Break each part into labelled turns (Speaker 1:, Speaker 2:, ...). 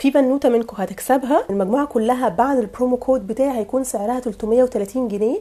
Speaker 1: في بنوته منكم هتكسبها. المجموعه كلها بعد البرومو كود بتاعي هيكون سعرها 330 جنيه.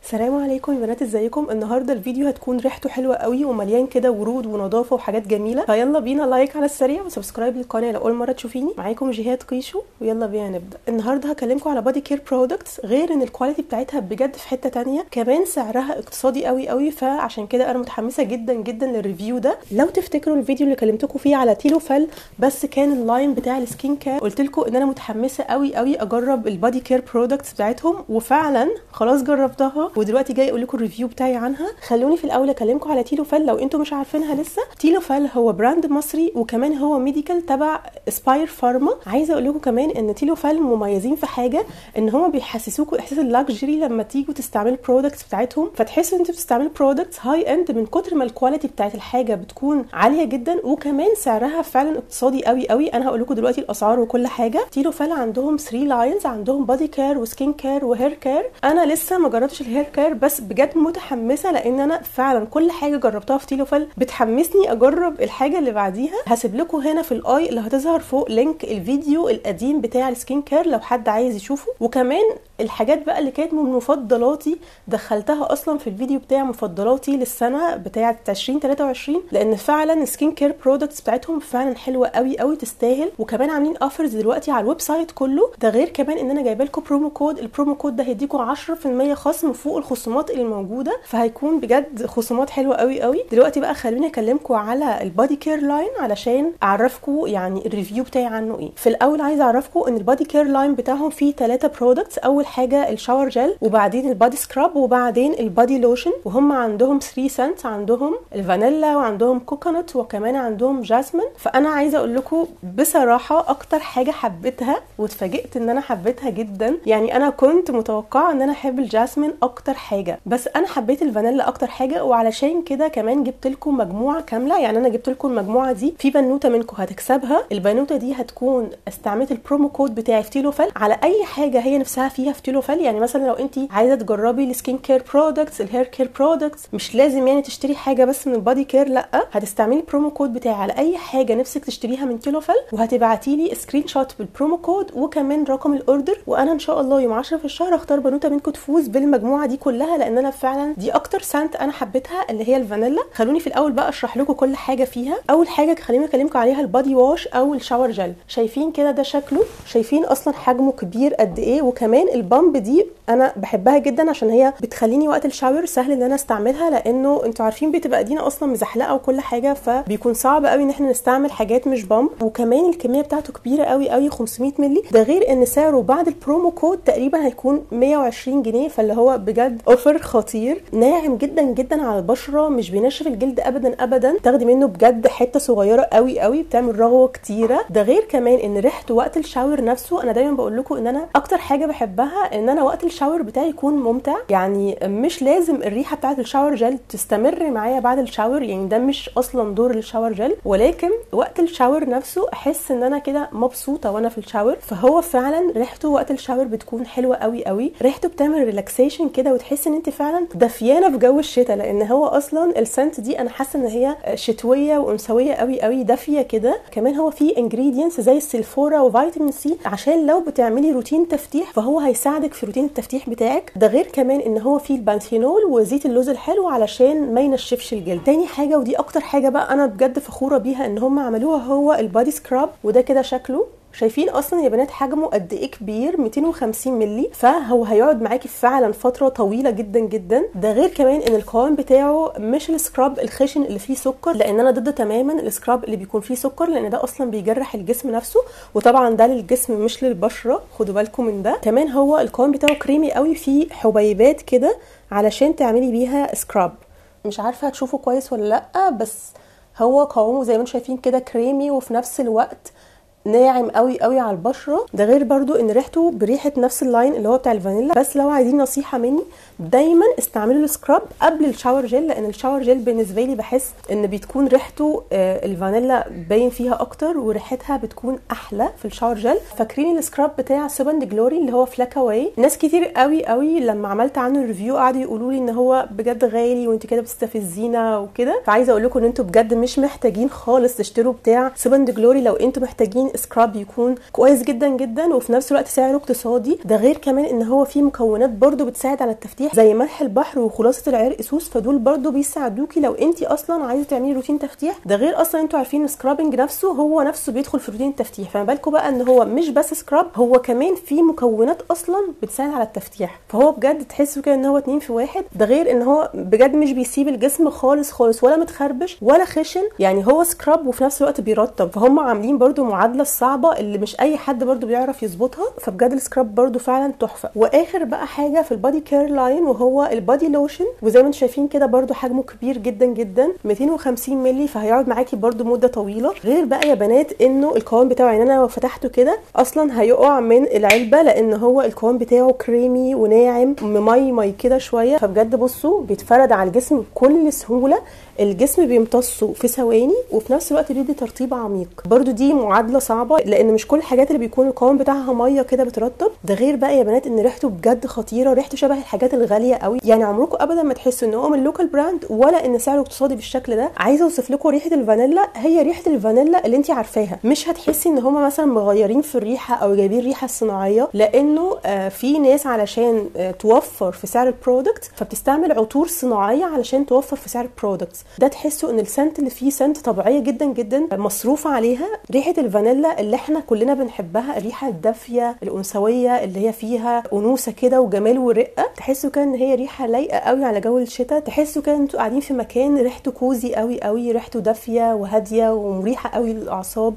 Speaker 1: السلام عليكم يا بنات، ازيكم؟ النهارده الفيديو هتكون ريحته حلوه قوي ومليان كده ورود ونظافه وحاجات جميله، فيلا بينا لايك على السريع وسبسكرايب للقناه لو اول مره تشوفيني. معاكم جهاد قيشو ويلا بينا نبدا. النهارده هكلمكم على بادي كير برودكتس، غير ان الكواليتي بتاعتها بجد في حته تانية، كمان سعرها اقتصادي قوي قوي، فعشان كده انا متحمسه جدا جدا للريفيو ده. لو تفتكروا الفيديو اللي كلمتكم فيه على تيلوفال بس كان اللاين بتاع السكين كير، قلت لكم ان انا متحمسه قوي قوي اجرب البادي كير برودكتس بتاعتهم، وفعلا خلاص جربتها ودلوقتي جاي اقول لكم الريفيو بتاعي عنها. خلوني في الاول اكلمكم على تيلوفال لو انتم مش عارفينها لسه. تيلوفال هو براند مصري وكمان هو ميديكال تبع اسباير فارما. عايزه اقول لكم كمان ان تيلوفال مميزين في حاجه، ان هم بيحسسوكوا احساس اللاكجري لما تيجوا تستعملوا البرودكتس بتاعتهم، فتحسوا ان انتوا بتستعملوا برودكتس هاي اند من كتر ما الكواليتي بتاعت الحاجه بتكون عاليه جدا، وكمان سعرها فعلا اقتصادي قوي قوي. انا هقول لكم دلوقتي الاسعار وكل حاجه. تيلوفال عندهم 3 لاينز، عندهم بادي كير وسكين كير وهير كير. انا لسه ما جربتش الهير كير بس بجد متحمسه، لان انا فعلا كل حاجه جربتها في تيلوفال بتحمسني اجرب الحاجه اللي بعديها. هسيب لكم هنا في الاي اللي هتظهر فوق لينك الفيديو القديم بتاع السكين كير لو حد عايز يشوفه، وكمان الحاجات بقى اللي كانت من مفضلاتي دخلتها اصلا في الفيديو بتاع مفضلاتي للسنه بتاعه 2023، لان فعلا السكين كير برودكتس بتاعتهم فعلا حلوه قوي قوي تستاهل. وكمان عاملين اوفرز دلوقتي على الويب سايت كله، ده غير كمان ان انا جايبه لكم برومو كود. البرومو كود ده هيديكم 10% خصم فوق الخصومات اللي موجوده، فهيكون بجد خصومات حلوه قوي قوي. دلوقتي بقى خلوني اكلمكم على البادي كير لاين علشان اعرفكم يعني الريفيو بتاعي عنه ايه. في الاول عايزه اعرفكم ان البادي كير لاين بتاعهم فيه 3 برودكتس. اول حاجه الشاور جel، وبعدين البادي سكراب، وبعدين البادي لوشن، وهم عندهم 3 سنت، عندهم الفانيلا وعندهم كوكونات وكمان عندهم جاسمين. فانا عايزه اقول لكم بصراحه اكتر حاجه حبيتها واتفاجئت ان انا حبيتها جدا، يعني انا كنت متوقعه ان انا احب الجاسمين اكتر حاجه، بس انا حبيت الفانيلا اكتر حاجه، وعلشان كده كمان جبت لكم مجموعه كامله. يعني انا جبت لكم المجموعه دي، في بنوته منكم هتكسبها. البنوته دي هتكون استعملت البرومو كود بتاعي في تيلوفال على اي حاجه هي نفسها فيها في تيلوفال. يعني مثلا لو انت عايزه تجربي السكين كير برودكتس، الهير كير برودكتس، مش لازم يعني تشتري حاجه بس من البادي كير، لا، هتستعملي البرومو كود بتاعي على اي حاجه نفسك تشتريها من تيلوفال، وهتبعتي لي سكرين شوت بالبرومو كود وكمان رقم الاوردر، وانا ان شاء الله يوم 10 في الشهر اختار بنوته منكم تفوز بالمجموعه دي كلها، لان انا فعلا دي اكتر سنت انا حبيتها اللي هي الفانيلا. خلوني في الاول بقى اشرح لكم كل حاجه فيها. اول حاجه خليني اكلمكم عليها البادي واش او الشاور جل. شايفين كده ده شكله، شايفين اصلا حجمه كبير قد ايه، وكمان البامب دي انا بحبها جدا عشان هي بتخليني وقت الشاور سهل ان انا استعملها، لانه انتوا عارفين بتبقى ايدينا اصلا مزحلقه وكل حاجه، فبيكون صعب قوي ان احنا نستعمل حاجات مش بامب. وكمان الكميه بتاعته كبيره قوي قوي، 500 مللي، ده غير ان سعره بعد البرومو كود تقريبا هيكون 120 جنيه، فاللي هو بجد اوفر خطير. ناعم جدا جدا على البشره، مش بينشف الجلد ابدا ابدا، تاخدي منه بجد حته صغيره قوي قوي بتعمل رغوه كتيره. ده غير كمان ان ريحته وقت الشاور نفسه، انا دايما بقول لكم ان انا اكتر حاجه بحبها ان انا وقت الشاور بتاعي يكون ممتع، يعني مش لازم الريحه بتاعه الشاور جل تستمر معايا بعد الشاور، يعني ده مش اصلا دور الشاور جل، ولكن وقت الشاور نفسه احس ان انا كده مبسوطه وانا في الشاور. فهو فعلا ريحته وقت الشاور بتكون حلوه قوي قوي، ريحته بتعمل ريلاكسيشن كده وتحس ان انت فعلا دفيانه في جو الشتاء، لان هو اصلا السنت دي انا حاسه ان هي شتويه وانثويه قوي قوي، دافيه كده. كمان هو فيه انجريدينتس زي السلفورا وفيتامين سي، عشان لو بتعملي روتين تفتيح فهو هيساعدك في روتين التفتيح بتاعك. ده غير كمان ان هو فيه البانثينول وزيت اللوز الحلو علشان ما ينشفش الجلد. تاني حاجه ودي اكتر حاجه بقى انا بجد فخوره بيها ان هم عملوها، هو البادي سكراب. وده كده شكله، شايفين اصلا يا بنات حجمه قد ايه كبير، 250 مللي، فهو هيقعد معاكي فعلا فتره طويله جدا جدا. ده غير كمان ان القوام بتاعه مش السكراب الخشن اللي فيه سكر، لان انا ضد تماما السكراب اللي بيكون فيه سكر، لان ده اصلا بيجرح الجسم نفسه، وطبعا ده للجسم مش للبشره، خدوا بالكم من ده. كمان هو القوام بتاعه كريمي قوي، فيه حبيبات كده علشان تعملي بيها سكراب. مش عارفه هتشوفوا كويس ولا لا، بس هو قوامه زي ما انتم شايفين كده كريمي، وفي نفس الوقت ناعم قوي قوي على البشره. ده غير برضو ان ريحته بريحه نفس اللاين اللي هو بتاع الفانيلا. بس لو عايزين نصيحه مني، دايما استعملوا السكراب قبل الشاور جل، لان الشاور جل بالنسبه لي بحس ان بتكون ريحته الفانيلا باين فيها اكتر، وريحتها بتكون احلى في الشاور جل. فاكرين السكراب بتاع سوبند جلوري اللي هو فلاكاواي؟ ناس كتير قوي قوي لما عملت عنه الريفيو قعدوا يقولوا لي ان هو بجد غالي وانت كده بتستفزينا وكده، فعايزه اقول لكم ان انتوا بجد مش محتاجين خالص تشتروا بتاع سوبند جلوري. لو انتوا محتاجين سكراب يكون كويس جدا جدا وفي نفس الوقت سعره اقتصادي. ده غير كمان ان هو فيه مكونات برده بتساعد على التفتيح زي ملح البحر وخلاصه العرق سوس، فدول برده بيساعدوكي لو انت اصلا عايزه تعملي روتين تفتيح. ده غير اصلا انتوا عارفين السكرابنج نفسه هو نفسه بيدخل في روتين التفتيح، فما بالكم بقى ان هو مش بس سكراب، هو كمان فيه مكونات اصلا بتساعد على التفتيح. فهو بجد تحسوا كده ان هو 2 في 1. ده غير ان هو بجد مش بيسيب الجسم خالص خالص ولا متخربش ولا خشن، يعني هو سكراب وفي نفس الوقت بيرطب. فهم عاملين برده معادله الصعبه اللي مش اي حد برده بيعرف يظبطها. فبجد السكراب برده فعلا تحفه. واخر بقى حاجه في البادي كير لاين وهو البادي لوشن، وزي ما انتم شايفين كده برده حجمه كبير جدا جدا 250 مللي، فهيقعد معاكي برده مده طويله. غير بقى يا بنات انه القوام بتاعه، يعني انا لو فتحته كده اصلا هيقع من العلبه لان هو القوام بتاعه كريمي وناعم مي كده شويه. فبجد بصوا بيتفرد على الجسم بكل سهوله، الجسم بيمتصه في ثواني وفي نفس الوقت بيدي ترطيب عميق. برده دي معادله صعبه لان مش كل الحاجات اللي بيكون القوام بتاعها ميه كده بترطب. ده غير بقى يا بنات ان ريحته بجد خطيره، ريحته شبه الحاجات الغاليه قوي، يعني عمركم ابدا ما تحسوا ان هو من لوكال براند ولا ان سعره اقتصادي بالشكل ده. عايزه اوصف لكم ريحه الفانيلا، هي ريحه الفانيلا اللي انت عارفاها، مش هتحسي ان هم مثلا مغيرين في الريحه او جايبين ريحه صناعيه، لانه في ناس علشان توفر في سعر البرودكت فبتستعمل عطور صناعيه علشان توفر في سعر البرودكت. ده تحسوا ان السنت اللي فيه سنت طبيعيه جدا جدا مصروف عليها. ريحه الفانيلا اللي احنا كلنا بنحبها، الريحه الدافيه الانثويه اللي هي فيها انوثه كده وجمال ورقه، تحسوا كده ان هي ريحه لايقه قوي على جو الشتاء. تحسوا كده انتوا قاعدين في مكان ريحته كوزي قوي قوي، ريحته دافيه وهاديه ومريحه قوي للاعصاب.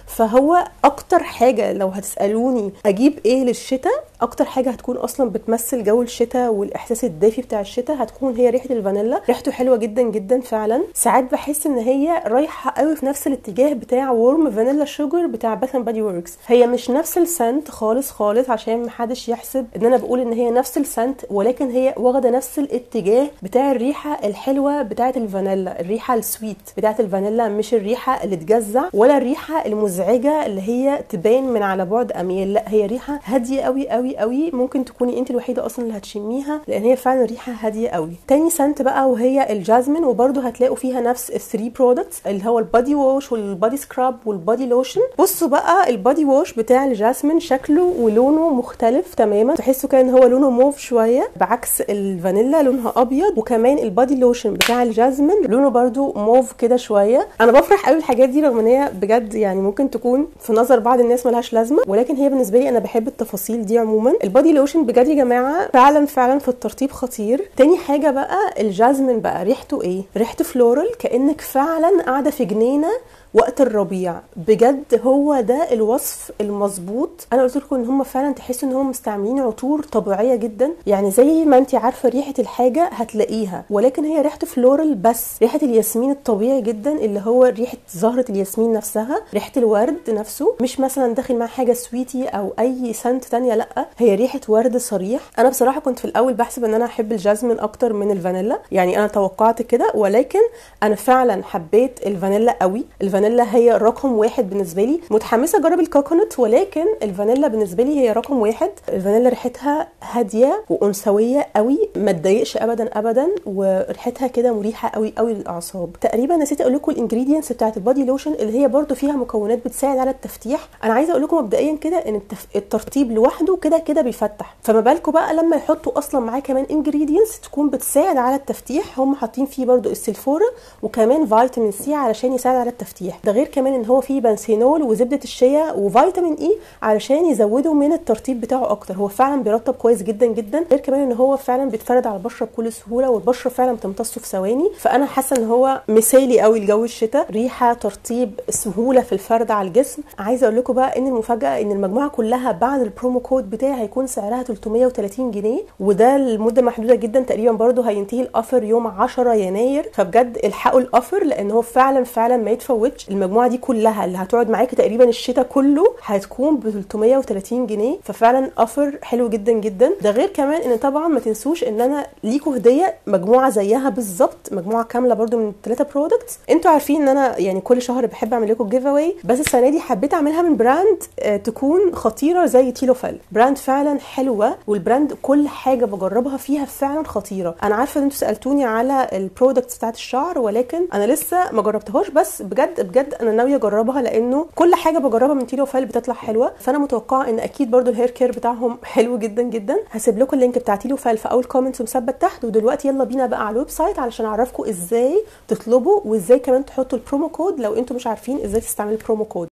Speaker 1: فهو اكتر حاجه لو هتسالوني اجيب ايه للشتاء، اكتر حاجه هتكون اصلا بتمثل جو الشتاء والاحساس الدافي بتاع الشتاء هتكون هي ريحه الفانيلا. ريحته حلوه جدا جدا فعلا. ساعات بحس ان هي رايحه قوي في نفس الاتجاه بتاع وورم فانيلا شوجر بتاع باث اند بادي وركس. هي مش نفس السنت خالص خالص عشان محدش يحسب ان انا بقول ان هي نفس السنت، ولكن هي واخده نفس الاتجاه بتاع الريحه الحلوه بتاعه الفانيلا، الريحه السويت بتاعه الفانيلا، مش الريحه اللي تجزع ولا الريحه المزعجه اللي هي تبان من على بعد اميال. لا، هي ريحه هاديه قوي قوي قوي، ممكن تكوني انت الوحيده اصلا اللي هتشميها لان هي فعلا ريحه هاديه قوي. تاني سنت بقى وهي الجازمين، وبرده هتلاقوا فيها نفس الثري برودكتس اللي هو البادي ووش والبادي سكراب والبادي لوشن. بصوا بقى البادي ووش بتاع الجاسمين شكله ولونه مختلف تماما، تحسوا كان هو لونه موف شويه بعكس الفانيلا لونها ابيض. وكمان البادي لوشن بتاع الجاسمين لونه برده موف كده شويه. انا بفرح قوي الحاجات دي رغم ان هي بجد يعني ممكن تكون في نظر بعض الناس ملهاش لازمه، ولكن هي بالنسبه لي انا بحب التفاصيل دي عموما. البادي لوشن بجد يا جماعه فعلا فعلا في الترطيب خطير. تاني حاجه بقى الجازمين بقى ريحته ايه؟ ريحته فلورال، كانك فعلا قاعده في جنينه وقت الربيع. بجد هو ده الوصف المظبوط. انا قلت لكم ان هم فعلا تحسوا ان هم مستعملين عطور طبيعيه جدا، يعني زي ما انت عارفه ريحه الحاجه هتلاقيها، ولكن هي ريحه فلورال بس، ريحه الياسمين الطبيعي جدا اللي هو ريحه زهره الياسمين نفسها، ريحه الورد نفسه، مش مثلا داخل مع حاجه سويتي او اي سنت تانية، لا هي ريحه ورد صريح. انا بصراحه كنت في الاول بحسب ان انا احب الجازمين اكتر من الفانيلا، يعني انا توقعت كده، ولكن انا فعلا حبيت الفانيلا قوي. الفانيلا هي رقم واحد بالنسبه لي. متحمسه اجرب الكوكونات، ولكن الفانيلا بالنسبه لي هي رقم واحد. الفانيلا ريحتها هاديه وانثويه قوي، ما تضايقش ابدا ابدا، وريحتها كده مريحه قوي قوي للاعصاب. تقريبا نسيت اقول لكم الانجريدينتس بتاعه البادي لوشن اللي هي برده فيها مكونات بتساعد على التفتيح. انا عايزه اقول لكم مبدئيا كده ان الترطيب لوحده كده كده بيفتح، فما بالكم بقى لما يحطوا اصلا معاه كمان انجريدينتس تكون بتساعد على التفتيح. هم حاطين فيه برده السلفوره وكمان فيتامين سي علشان يساعد على التفتيح. ده غير كمان ان هو فيه بنسينول وزبده الشيا وفيتامين اي علشان يزودوا من الترطيب بتاعه اكتر. هو فعلا بيرطب كويس جدا جدا. غير كمان ان هو فعلا بيتفرد على البشره بكل سهوله، والبشره فعلا بتمتصه في ثواني. فانا حاسه ان هو مثالي قوي لجو الشتاء، ريحه، ترطيب، سهوله في الفرد على الجسم. عايزه اقول لكم بقى ان المفاجاه ان المجموعه كلها بعد البرومو كود بتاعي هيكون سعرها 330 جنيه، وده لمده محدوده جدا تقريبا. برده هينتهي الاوفر يوم 10 يناير، فبجد الحقوا الاوفر لان هو فعلا فعلا ما يتفوتش. المجموعه دي كلها اللي هتقعد معاكي تقريبا الشتاء كله هتكون ب 330 جنيه، ففعلا اوفر حلو جدا جدا. ده غير كمان ان طبعا ما تنسوش ان انا ليكوا هديه مجموعه زيها بالظبط، مجموعه كامله برده من 3 برودكتس. انتوا عارفين ان انا يعني كل شهر بحب اعمل لكم جيف اواي، بس السنه دي حبيت اعملها من براند تكون خطيره زي تيلوفال. براند فعلا حلوه، والبراند كل حاجه بجربها فيها فعلا خطيره. انا عارفه ان انتوا سالتوني على البرودكتس بتاعت الشعر، ولكن انا لسه ما جربتهاش، بس بجد بجد انا ناويه اجربها، لانه كل حاجه بجربها من تيلو فال بتطلع حلوه، فانا متوقعه ان اكيد برضو الهير كير بتاعهم حلو جدا جدا. هسيب لكم اللينك بتاع تيلو فال في اول كومنت مثبت تحت. ودلوقتي يلا بينا بقى على الويب سايت علشان اعرفكم ازاي تطلبوا وازاي كمان تحطوا البرومو كود لو انتم مش عارفين ازاي تستعملوا البرومو كود.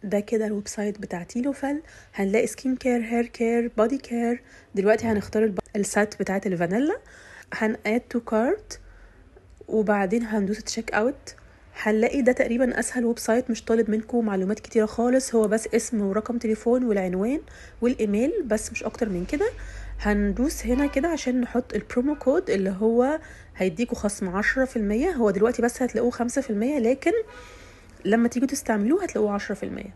Speaker 1: ده كده الويب سايت بتاع تيلو فال. هنلاقي سكين كير، هير كير، بودي كير. دلوقتي هنختار السات بتاعت الفانيلا، هناد تو كارت، وبعدين هندوس تشيك اوت. هنلاقي ده تقريبا اسهل ويب سايت، مش طالب منكم معلومات كتيره خالص، هو بس اسم ورقم تليفون والعنوان والايميل بس، مش اكتر من كده. هندوس هنا كده عشان نحط البرومو كود اللي هو هيديكوا خصم 10%. هو دلوقتي بس هتلاقوه 5%، لكن لما تيجوا تستعملوه هتلاقوه 10%.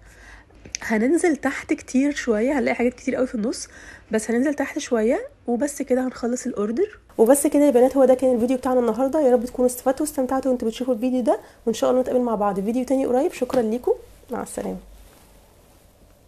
Speaker 1: هننزل تحت كتير شويه، هنلاقي حاجات كتير قوي في النص، بس هننزل تحت شويه وبس كده هنخلص الاوردر. وبس كده يا بنات، هو ده كان الفيديو بتاعنا النهارده. يا رب تكونوا استفدتوا واستمتعتوا وانتوا بتشوفوا الفيديو ده، وان شاء الله نتقابل مع بعض في فيديو تاني قريب. شكرا ليكم، مع السلامه.